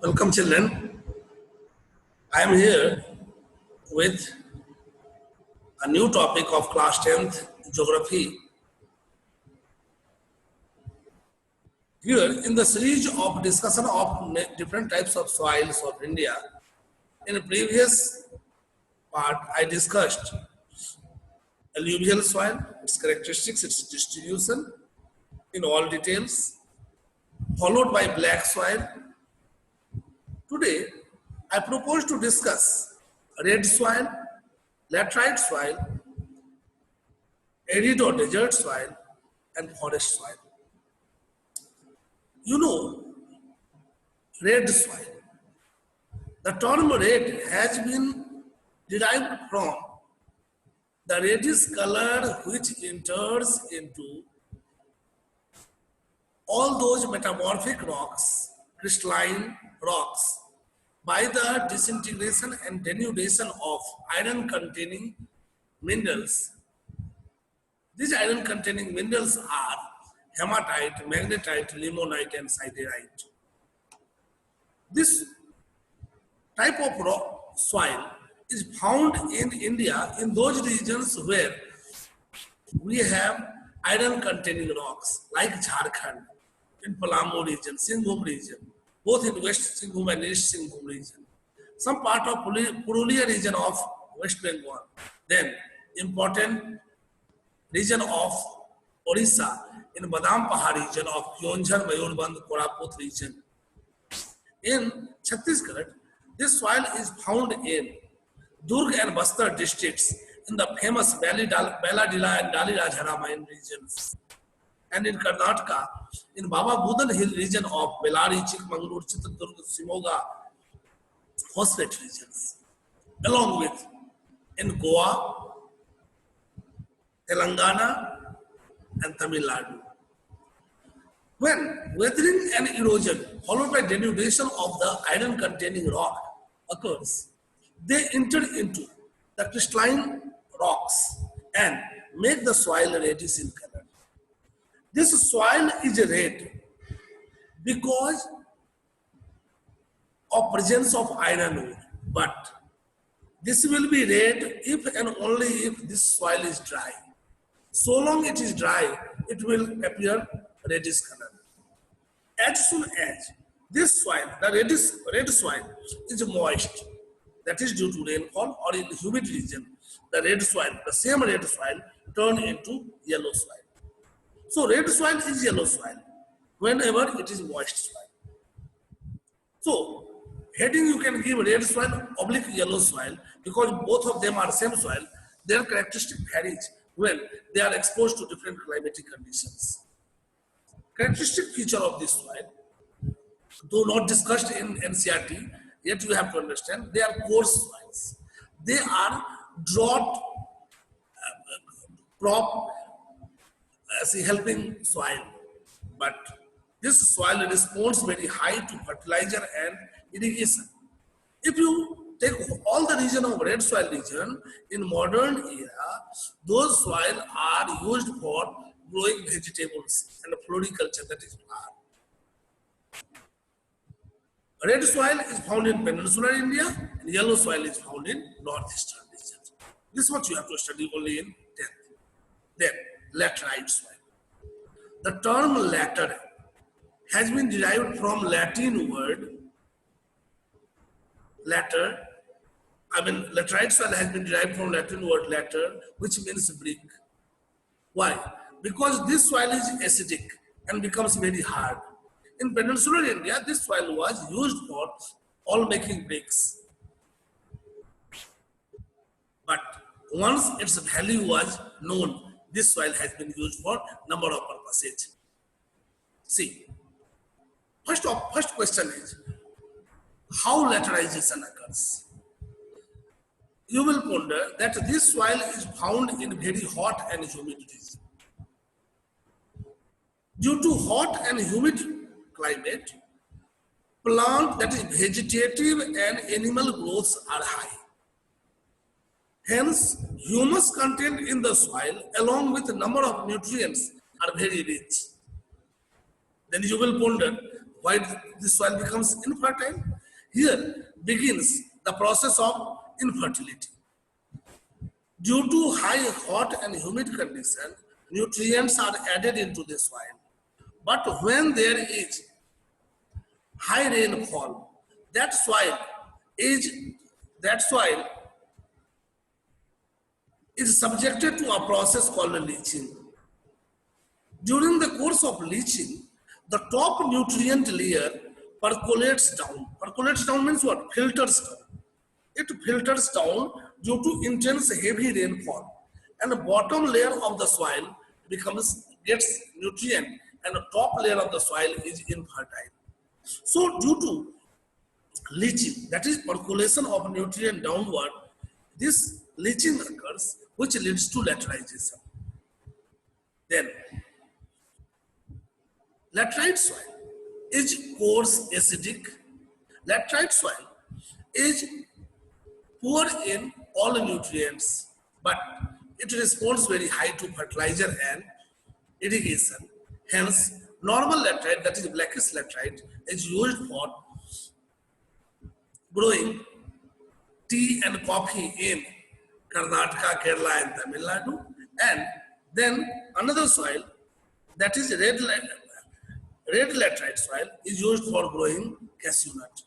Welcome, children. I am here with a new topic of class 10th geography. Here, in the series of discussion of different types of soils of India, in a previous part, I discussed alluvial soil, its characteristics, its distribution in all details, followed by black soil. Today, I propose to discuss red soil, laterite soil, arid or desert soil, and forest soil. You know, red soil. The term red has been derived from the reddish color which enters into all those metamorphic rocks, crystalline rocks, by the disintegration and denudation of iron-containing minerals. These iron-containing minerals are hematite, magnetite, limonite, and siderite. This type of rock soil is found in India in those regions where we have iron-containing rocks like Jharkhand, in Palamu region, Singhbhum region, both in West Singhbhum and East Singhbhum region, some part of Purulia region of West Bengal, then important region of Orissa in Badam Pahar region of Kyonjhar, Mayurband, Koraput region. In Chhattisgarh, this soil is found in Durg and Bastar districts in the famous Baladila and Dali Rajhara mine regions. And in Karnataka, in Baba Budan Hill region of Bellary, Chikmagalur, Chitradurg, Shimoga, phosphate regions. Along with in Goa, Telangana, and Tamil Nadu. When weathering and erosion followed by denudation of the iron-containing rock occurs, they enter into the crystalline rocks and make the soil reddish in color. This soil is red because of presence of iron ore, but this will be red if and only if this soil is dry. So long it is dry, it will appear reddish color. As soon as this soil, the red soil, is moist, that is due to rainfall or in humid region, the red soil, the same red soil, turn into yellow soil. So red soil is yellow soil whenever it is moist soil. So heading you can give red soil oblique yellow soil because both of them are same soil. Their characteristic varies when they are exposed to different climatic conditions. Characteristic feature of this soil, though not discussed in NCERT, yet you have to understand, they are coarse soils. They are drought crop as a helping soil, but this soil responds very high to fertilizer and irrigation. If you take all the region of red soil region, in modern era, those soil are used for growing vegetables and floriculture, that is flower. Red soil is found in peninsular India and yellow soil is found in northeastern regions. This is what you have to study only in 10th. Then, laterite soil. The term later has been derived from Latin word later. Laterite soil has been derived from Latin word later, which means brick. Why? Because this soil is acidic and becomes very hard. In peninsular India, this soil was used for all making bricks. But once its value was known, this soil has been used for number of purposes. See, first question is, how laterization occurs? You will ponder that this soil is found in very hot and humid region. Due to hot and humid climate, plant, that is vegetative and animal growths are high. Hence, humus content in the soil along with a number of nutrients are very rich. Then you will ponder, why the soil becomes infertile? Here begins the process of infertility. Due to high hot and humid condition, nutrients are added into the soil. But when there is high rainfall, that soil is that soil is subjected to a process called leaching. During the course of leaching, the top nutrient layer percolates down. Percolates down means what? Filters down. It filters down due to intense heavy rainfall, and the bottom layer of the soil gets nutrient, and the top layer of the soil is infertile. So due to leaching, that is percolation of nutrient downward, this leaching occurs, which leads to laterization. Then laterite soil is coarse acidic. Laterite soil is poor in all nutrients, but it responds very high to fertilizer and irrigation. Hence, normal laterite, that is blackish laterite, is used for growing tea and coffee in Karnataka, Kerala, and Tamil Nadu. And then another soil, that is red laterite soil, is used for growing cashew nut.